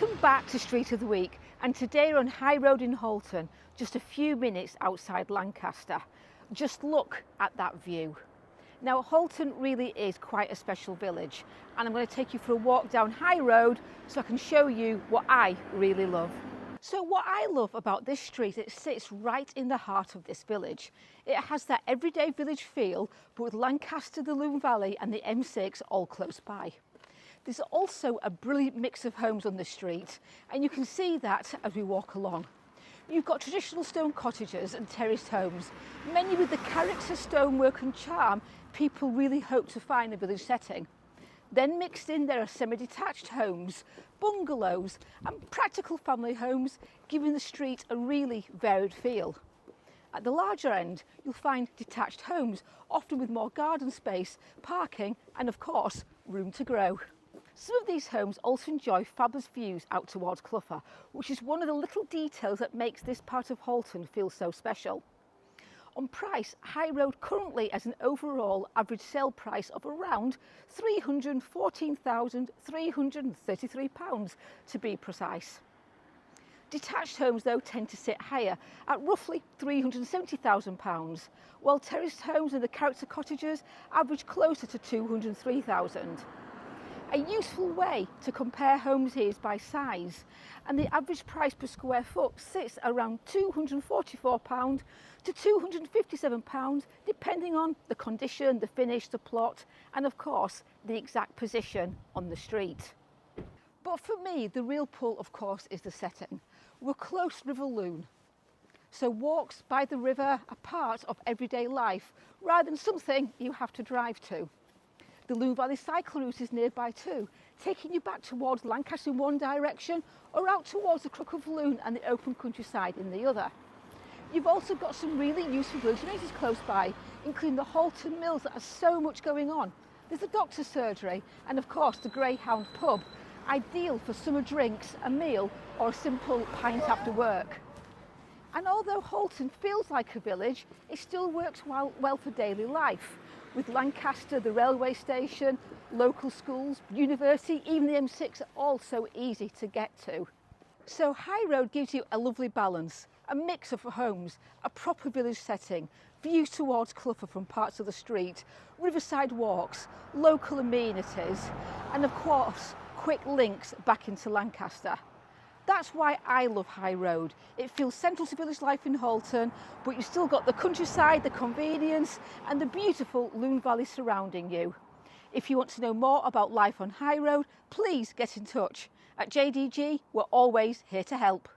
Welcome back to Street of the Week, and today we're on High Road in Halton, just a few minutes outside Lancaster. Just look at that view. Now Halton really is quite a special village, and I'm going to take you for a walk down High Road so I can show you what I really love. So what I love about this street, it sits right in the heart of this village. It has that everyday village feel, but with Lancaster, the Lune Valley and the M6 all close by. There's also a brilliant mix of homes on the street, and you can see that as we walk along. You've got traditional stone cottages and terraced homes, many with the character, stonework and charm people really hope to find in a village setting. Then mixed in there are semi-detached homes, bungalows and practical family homes, giving the street a really varied feel. At the larger end, you'll find detached homes, often with more garden space, parking and of course, room to grow. Some of these homes also enjoy fabulous views out towards Clougha, which is one of the little details that makes this part of Halton feel so special. On price, High Road currently has an overall average sale price of around £314,333 to be precise. Detached homes though tend to sit higher at roughly £370,000, while terraced homes and the character cottages average closer to £203,000. A useful way to compare homes here is by size, and the average price per square foot sits around £244 to £257, depending on the condition, the finish, the plot, and of course the exact position on the street. But for me, the real pull, of course, is the setting. We're close to River Lune, so walks by the river are part of everyday life rather than something you have to drive to. The Lune Valley cycle route is nearby too, taking you back towards Lancaster in one direction or out towards the Clougha of Lune and the open countryside in the other. You've also got some really useful village amenities close by, including the Halton Mills that has so much going on. There's the doctor's surgery and of course the Greyhound pub, ideal for summer drinks, a meal or a simple pint after work. And although Halton feels like a village, it still works well for daily life, with Lancaster, the railway station, local schools, university, even the M6 are all so easy to get to. So High Road gives you a lovely balance, a mix of homes, a proper village setting, views towards Clougha from parts of the street, riverside walks, local amenities, and of course, quick links back into Lancaster. That's why I love High Road. It feels central to village life in Halton, but you've still got the countryside, the convenience, and the beautiful Lune Valley surrounding you. If you want to know more about life on High Road, please get in touch. At JDG, we're always here to help.